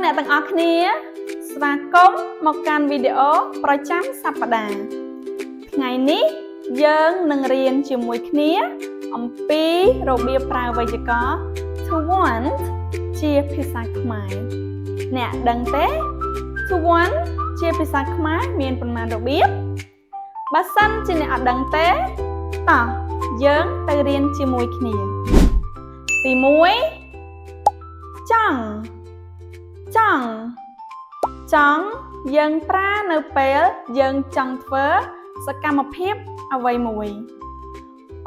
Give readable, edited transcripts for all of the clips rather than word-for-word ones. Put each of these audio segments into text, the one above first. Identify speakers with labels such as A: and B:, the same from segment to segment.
A: អ្នកទាំងអស់គ្នាស្វាគមន៍មកកាន់វីដេអូប្រចាំសប្តាហ៍ថ្ងៃនេះយើងនឹងរៀនជាមួយគ្នាអំពីរបៀបប្រើវេយ្យាករណ៍ to want ជាភាសាខ្មែរអ្នកដឹងទេ to want ជាភាសាខ្មែរមានប៉ុន្មានរបៀបបើសិនជាអ្នកអត់ដឹងទេតោះយើងទៅរៀនជាមួយគ្នាទី1ចង់យើងប្រើនៅពេលយើងចង់ធ្វើសកម្មភាពអ្វីមួយ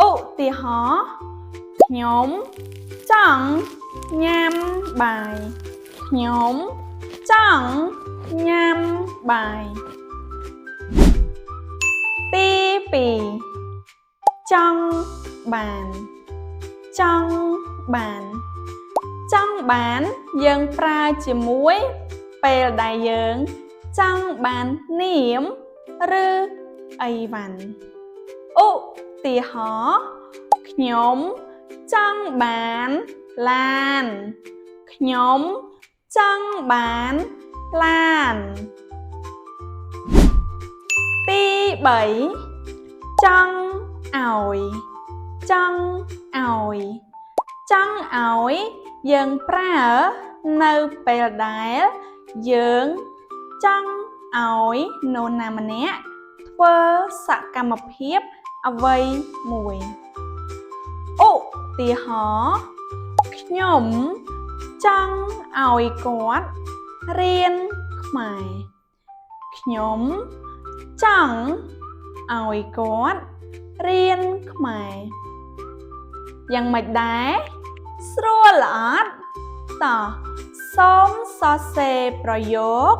A: ឧទាហរណ៍ខ្ញុំចង់ញ៉ាំបាយខ្ញុំចង់ញ៉ាំបាយទី2ចង់បានយើងប្រើជាមួយពេលដែលយើងចង់បាននាមឬអីវ៉ាន់ឧទាហរណ៍ខ្ញុំចង់បានឡានខ្ញុំចង់បានឡានទី3ចង់ឲ្យយើងប្រើនៅពេលដែលយើងចង់ឲ្យនរណាម្នាក់ធ្វើសកម្មភាពអ្វីមួយឧទាហរណ៍ខ្ញុំចង់ឲ្យគាត់រៀនខ្មែរខ្ញុំចង់ឲ្យគាត់រៀនខ្មែរយ៉ាងម៉េចដែរស្រួលអត់តោះសូមសរសេរប្រយោគ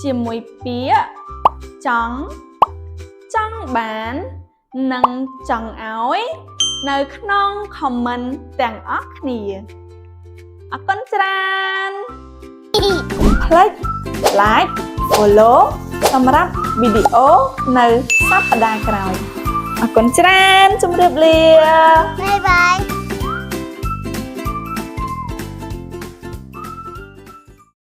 A: ជាមួយពាក្យចង់បាននិងចង់ឲ្យនៅក្នុង comment ទាំងអស់គ្នាអរគុណច្រើនកុំភ្លេច like follow សម្រាប់វីដេអូនៅសប្តាហ៍ក្រោយអរគុណច្រើនជម្រាបលាបាយបាយ